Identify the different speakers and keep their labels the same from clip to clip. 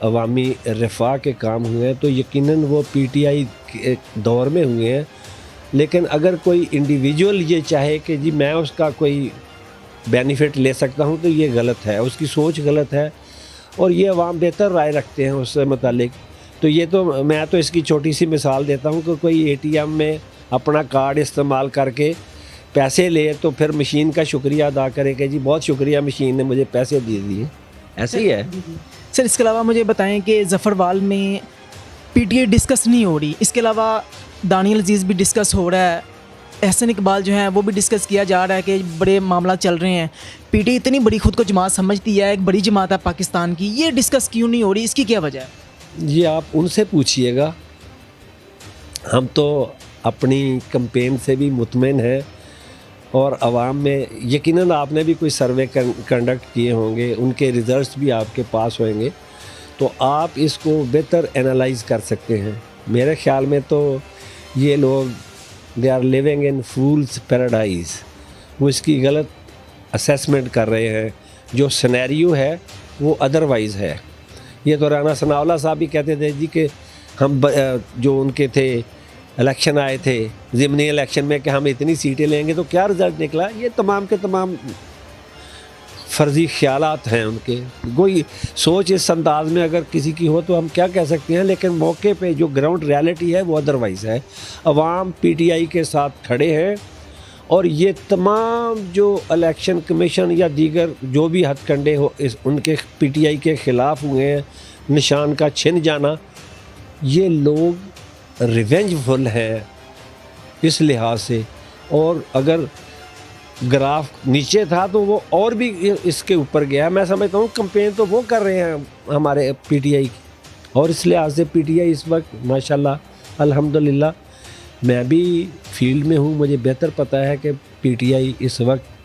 Speaker 1: عوامی رفاہ کے کام ہوئے ہیں تو یقیناً وہ پی ٹی آئی کے دور میں ہوئے ہیں، لیکن اگر کوئی انڈیویجول یہ چاہے کہ جی میں اس کا کوئی بینیفٹ لے سکتا ہوں تو یہ غلط ہے، اس کی سوچ غلط ہے، اور یہ عوام بہتر رائے رکھتے ہیں اس سے متعلق۔ تو یہ تو میں تو اس کی چھوٹی سی مثال دیتا ہوں کہ کوئی اے ٹی ایم میں اپنا کارڈ استعمال کر کے پیسے لے تو پھر مشین کا شکریہ ادا کرے کہ جی بہت شکریہ مشین نے مجھے پیسے دے دیے، ایسے ہی ہے۔
Speaker 2: سر اس کے علاوہ مجھے بتائیں کہ ظفروال میں پی ٹی آئی ڈسکس نہیں ہو رہی، اس کے علاوہ دانیال عزیز بھی ڈسکس ہو رہا ہے، احسن اقبال جو ہیں وہ بھی ڈسکس کیا جا رہا ہے کہ بڑے معاملات چل رہے ہیں، پی ٹی آئی اتنی بڑی خود کو جماعت سمجھتی ہے، ایک بڑی جماعت ہے پاکستان کی، یہ ڈسکس کیوں نہیں ہو رہی، اس کی کیا وجہ ہے؟
Speaker 1: یہ آپ ان سے پوچھئے گا، ہم تو اپنی کمپین سے بھی مطمئن ہیں، اور عوام میں یقیناً آپ نے بھی کوئی سروے کنڈکٹ کیے ہوں گے، ان کے ریزلٹس بھی آپ کے پاس ہوئیں گے، تو آپ اس کو بہتر انالائز کر سکتے ہیں۔ میرے خیال میں تو یہ لوگ they are living in fool's paradise, وہ اس کی غلط اسیسمنٹ کر رہے ہیں، جو سینیریو ہے وہ ادروائز ہے۔ یہ تو رانا ثناء اللہ صاحب بھی کہتے تھے جی کہ ہم جو ان کے تھے الیکشن آئے تھے ضمنی الیکشن میں کہ ہم اتنی سیٹیں لیں گے، تو کیا رزلٹ نکلا؟ یہ تمام کے تمام فرضی خیالات ہیں ان کے، کوئی سوچ اس انداز میں اگر کسی کی ہو تو ہم کیا کہہ سکتے ہیں، لیکن موقع پہ جو گراؤنڈ ریالٹی ہے وہ ادروائز ہے۔ عوام پی ٹی آئی کے ساتھ کھڑے ہیں، اور یہ تمام جو الیکشن کمیشن یا دیگر جو بھی ہتھ کنڈے ہو ان کے پی ٹی آئی کے خلاف ہوئے ہیں، نشان کا چھن جانا، یہ لوگ ریونج فل ہے اس لحاظ سے، اور اگر گراف نیچے تھا تو وہ اور بھی اس کے اوپر گیا۔ میں سمجھتا ہوں کمپین تو وہ کر رہے ہیں ہمارے پی ٹی آئی کی، اور اس لحاظ سے پی ٹی آئی اس وقت ماشاءاللہ الحمدللہ، میں بھی فیلڈ میں ہوں، مجھے بہتر پتہ ہے کہ پی ٹی آئی اس وقت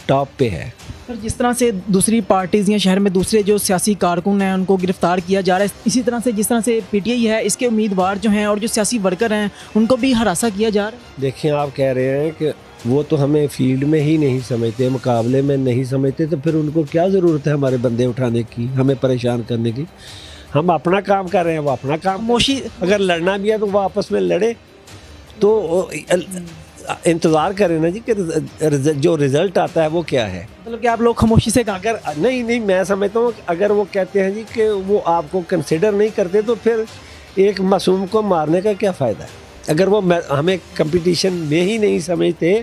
Speaker 1: ٹاپ پہ ہے۔
Speaker 2: سر جس طرح سے دوسری پارٹیز یا شہر میں دوسرے جو سیاسی کارکن ہیں ان کو گرفتار کیا جا رہا ہے، اسی طرح سے جس طرح سے پی ٹی آئی ہے اس کے امیدوار جو ہیں اور جو سیاسی ورکر ہیں ان کو بھی ہراساں کیا جا رہا ہے۔
Speaker 1: دیکھیں آپ کہہ رہے ہیں کہ وہ تو ہمیں فیلڈ میں ہی نہیں سمجھتے، مقابلے میں نہیں سمجھتے، تو پھر ان کو کیا ضرورت ہے ہمارے بندے اٹھانے کی، ہمیں پریشان کرنے کی؟ ہم اپنا کام کر رہے ہیں، وہ اپنا کام،
Speaker 2: خاموشی،
Speaker 1: اگر لڑنا بھی ہے تو وہ آپس میں لڑے، تو انتظار کریں نا جی کہ جو رزلٹ آتا ہے وہ کیا ہے۔
Speaker 2: مطلب کہ آپ لوگ خاموشی سے کام
Speaker 1: اگر نہیں میں سمجھتا ہوں اگر وہ کہتے ہیں جی کہ وہ آپ کو کنسیڈر نہیں کرتے تو پھر ایک معصوم کو مارنے کا کیا فائدہ ہے؟ اگر وہ ہمیں کمپٹیشن میں ہی نہیں سمجھتے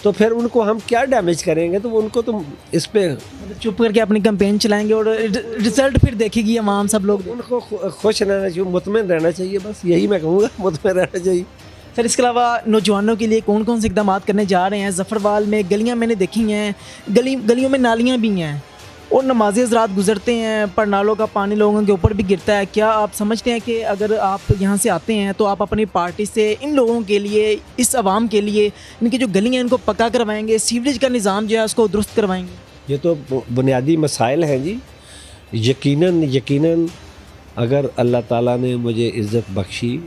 Speaker 1: تو پھر ان کو ہم کیا ڈیمیج کریں گے؟ تو ان کو تو اس پہ
Speaker 2: چپ کر کے اپنی کمپین چلائیں گے اور رزلٹ پھر دیکھے گی عوام، سب لوگ
Speaker 1: ان کو خوش رہنا چاہیے، مطمئن رہنا چاہیے، بس یہی میں کہوں گا، مطمئن رہنا چاہیے۔
Speaker 2: سر اس کے علاوہ نوجوانوں کے لیے کون کون سے اقدامات کرنے جا رہے ہیں؟ ظفروال میں گلیاں میں نے دیکھی ہیں، گلیوں میں نالیاں بھی ہیں اور نمازی حضرات گزرتے ہیں، پر نالوں کا پانی لوگوں کے اوپر بھی گرتا ہے۔ کیا آپ سمجھتے ہیں کہ اگر آپ یہاں سے آتے ہیں تو آپ اپنی پارٹی سے ان لوگوں کے لیے، اس عوام کے لیے، ان کی جو گلیاں ہیں ان کو پکا کروائیں گے، سیوریج کا نظام جو ہے اس کو درست کروائیں گے؟
Speaker 1: یہ تو بنیادی مسائل ہیں جی، یقیناً اگر اللہ تعالیٰ نے مجھے عزت بخشی،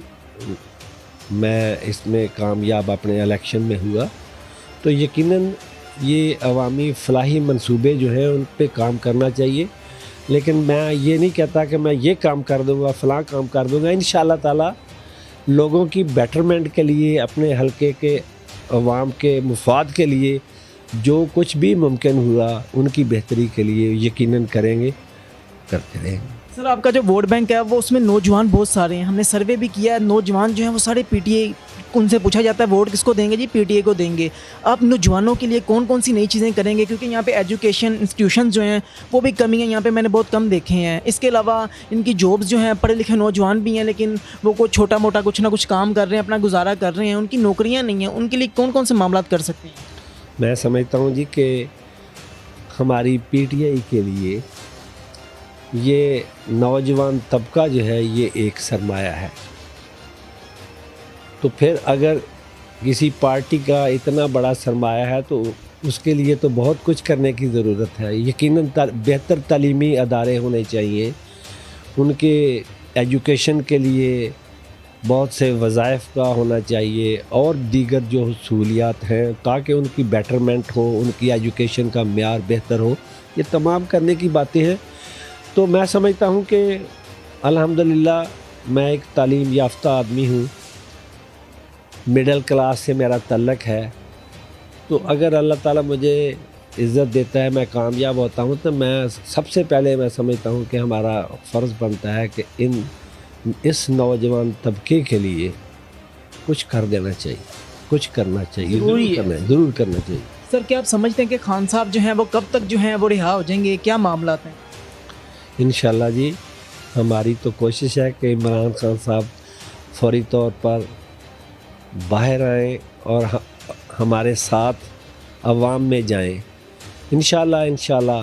Speaker 1: میں اس میں کامیاب اپنے الیکشن میں ہوا، تو یقیناً یہ عوامی فلاحی منصوبے جو ہیں ان پہ کام کرنا چاہیے، لیکن میں یہ نہیں کہتا کہ میں یہ کام کر دوں گا، فلاں کام کر دوں گا۔ انشاءاللہ تعالیٰ لوگوں کی بیٹرمنٹ کے لیے، اپنے حلقے کے عوام کے مفاد کے لیے جو کچھ بھی ممکن ہوا ان کی بہتری کے لیے یقیناً کریں گے، کرتے رہیں گے۔
Speaker 2: سر آپ کا جو ووٹ بینک ہے وہ اس میں نوجوان بہت سارے ہیں، ہم نے سروے بھی کیا ہے، نوجوان جو ہیں وہ سارے پی ٹی آئی، ان سے پوچھا جاتا ہے ووٹ کس کو دیں گے؟ جی پی ٹی آئی کو دیں گے۔ آپ نوجوانوں کے لیے کون کون سی نئی چیزیں کریں گے؟ کیونکہ یہاں پہ ایجوکیشن انسٹیٹیوشن جو ہیں وہ بھی کمی ہیں، یہاں پہ میں نے بہت کم دیکھے ہیں۔ اس کے علاوہ ان کی جابس جو ہیں، پڑھے لکھے نوجوان بھی ہیں لیکن وہ کوئی چھوٹا موٹا کچھ نہ کچھ کام کر رہے ہیں، اپنا گزارا کر رہے ہیں، ان کی نوکریاں نہیں ہیں، ان کے لیے کون کون سے معاملات کر سکتے ہیں؟
Speaker 1: میں سمجھتا ہوں جی کہ ہماری پی ٹی آئی کے لیے یہ نوجوان طبقہ جو ہے یہ ایک سرمایہ ہے، تو پھر اگر کسی پارٹی کا اتنا بڑا سرمایہ ہے تو اس کے لیے تو بہت کچھ کرنے کی ضرورت ہے۔ یقیناً بہتر تعلیمی ادارے ہونے چاہیے، ان کے ایجوکیشن کے لیے بہت سے وظائف کا ہونا چاہیے، اور دیگر جو سہولیات ہیں تاکہ ان کی بیٹرمنٹ ہو، ان کی ایجوکیشن کا معیار بہتر ہو، یہ تمام کرنے کی باتیں ہیں۔ تو میں سمجھتا ہوں کہ الحمدللہ میں ایک تعلیم یافتہ آدمی ہوں، مڈل کلاس سے میرا تعلق ہے، تو اگر اللہ تعالیٰ مجھے عزت دیتا ہے، میں کامیاب ہوتا ہوں، تو میں سب سے پہلے میں سمجھتا ہوں کہ ہمارا فرض بنتا ہے کہ اس نوجوان طبقے کے لیے کچھ کر دینا چاہیے، کچھ کرنا چاہیے، ضرور کرنا چاہیے۔
Speaker 2: سر کیا آپ سمجھتے ہیں کہ خان صاحب جو ہیں وہ کب تک جو ہیں وہ رہا ہو جائیں گے؟ کیا معاملات ہیں؟
Speaker 1: انشاءاللہ جی، ہماری تو کوشش ہے کہ عمران خان صاحب فوری طور پر باہر آئیں اور ہمارے ساتھ عوام میں جائیں۔ انشاءاللہ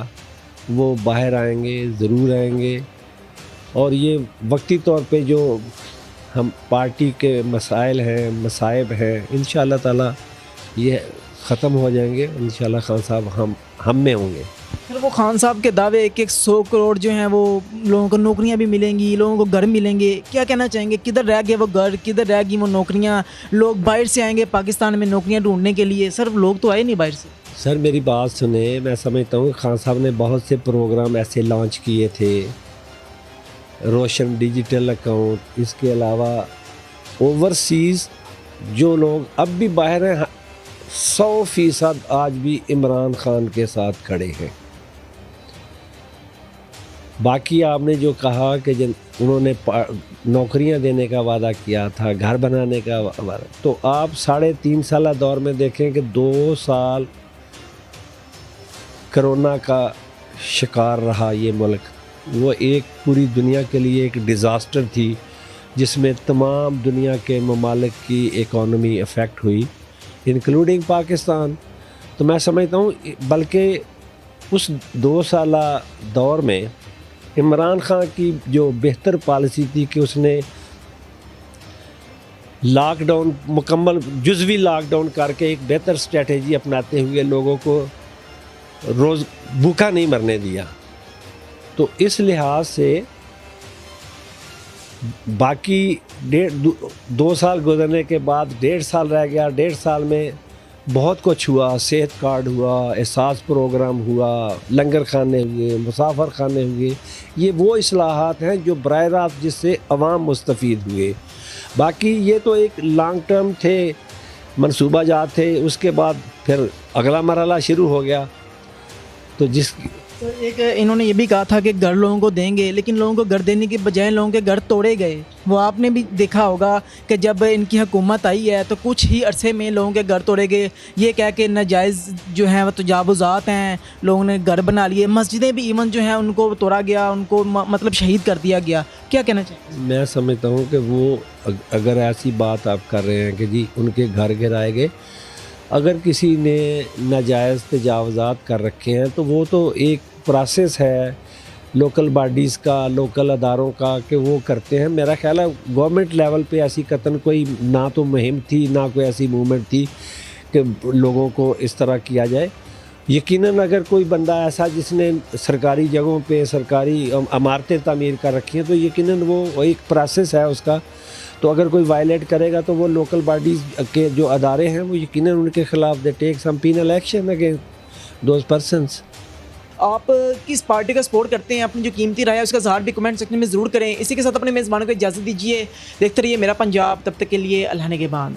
Speaker 1: وہ باہر آئیں گے، ضرور آئیں گے، اور یہ وقتی طور پہ جو ہم پارٹی کے مسائل ہیں، مصائب ہیں، انشاءاللہ تعالیٰ یہ ختم ہو جائیں گے۔ انشاءاللہ خان صاحب ہم میں ہوں گے۔
Speaker 2: سر وہ خان صاحب کے دعوے ایک 100 کروڑ جو ہیں وہ لوگوں کو نوکریاں بھی ملیں گی، لوگوں کو گھر ملیں گے، کیا کہنا چاہیں گے؟ کدھر رہ گئے وہ گھر، کدھر رہ گئی وہ نوکریاں؟ لوگ باہر سے آئیں گے پاکستان میں نوکریاں ڈھونڈنے کے لیے، سر لوگ تو آئے نہیں باہر سے۔
Speaker 1: سر میری بات سنیں، میں سمجھتا ہوں خان صاحب نے بہت سے پروگرام ایسے لانچ کیے تھے، روشن ڈیجیٹل اکاؤنٹ، اس کے علاوہ اوورسیز جو لوگ اب بھی باہر ہیں 100% آج بھی عمران خان کے ساتھ کھڑے ہیں۔ باقی آپ نے جو کہا کہ انہوں نے نوکریاں دینے کا وعدہ کیا تھا، گھر بنانے کا وعدہ، تو آپ 3.5 سالہ دور میں دیکھیں کہ 2 سال کرونا کا شکار رہا یہ ملک، وہ ایک پوری دنیا کے لیے ایک ڈیزاسٹر تھی، جس میں تمام دنیا کے ممالک کی اکانومی افیکٹ ہوئی، انکلوڈنگ پاکستان۔ تو میں سمجھتا ہوں بلکہ اس 2 سالہ دور میں عمران خان کی جو بہتر پالیسی تھی کہ اس نے لاک ڈاؤن مکمل جزوی لاک ڈاؤن کر کے ایک بہتر اسٹریٹجی اپناتے ہوئے لوگوں کو روز بھوکا نہیں مرنے دیا۔ تو اس لحاظ سے باقی 2 سال گزرنے کے بعد 1.5 سال رہ گیا، 1.5 سال میں بہت کچھ ہوا، صحت کارڈ ہوا، احساس پروگرام ہوا، لنگر خانے ہوئے، مسافر خانے ہوئے، یہ وہ اصلاحات ہیں جو براہ راست جس سے عوام مستفید ہوئے۔ باقی یہ تو ایک لانگ ٹرم تھے، منصوبہ جات تھے، اس کے بعد پھر اگلا مرحلہ شروع ہو گیا۔ تو
Speaker 2: سر ایک انہوں نے یہ بھی کہا تھا کہ گھر لوگوں کو دیں گے، لیکن لوگوں کو گھر دینے کے بجائے لوگوں کے گھر توڑے گئے۔ وہ آپ نے بھی دیکھا ہوگا کہ جب ان کی حکومت آئی ہے تو کچھ ہی عرصے میں لوگوں کے گھر توڑے گئے، یہ کہہ کہ ناجائز جو ہیں وہ تجاوزات ہیں، لوگوں نے گھر بنا لیے، مسجدیں بھی ایون جو ہیں ان کو توڑا گیا، ان کو مطلب شہید کر دیا گیا۔ کیا کہنا چاہیں؟
Speaker 1: میں سمجھتا ہوں کہ وہ اگر ایسی بات آپ کر رہے ہیں کہ جی ان کے گھر گرائے گئے، اگر کسی نے ناجائز تجاوزات کر رکھے ہیں تو وہ تو ایک پروسیس ہے لوکل باڈیز کا، لوکل اداروں کا کہ وہ کرتے ہیں۔ میرا خیال ہے گورنمنٹ لیول پہ ایسی قطعاً کوئی نہ تو مہم تھی، نہ کوئی ایسی موومنٹ تھی کہ لوگوں کو اس طرح کیا جائے۔ یقیناً اگر کوئی بندہ ایسا جس نے سرکاری جگہوں پہ سرکاری عمارتیں تعمیر کر رکھی ہیں تو یقیناً وہ ایک پروسیس ہے اس کا، تو اگر کوئی وائلیٹ کرے گا تو وہ لوکل باڈیز کے جو ادارے ہیں وہ یقیناً ان کے خلاف they take some penal action against those persons.
Speaker 2: آپ کس پارٹی کا سپورٹ کرتے ہیں؟ اپنی جو قیمتی رائے ہے اس کا اظہار بھی کمنٹ سیکشن میں ضرور کریں۔ اسی کے ساتھ اپنے میزبانوں کو اجازت دیجیے، دیکھتے رہیے میرا پنجاب، تب تک کے لیے اللہ نگہبان۔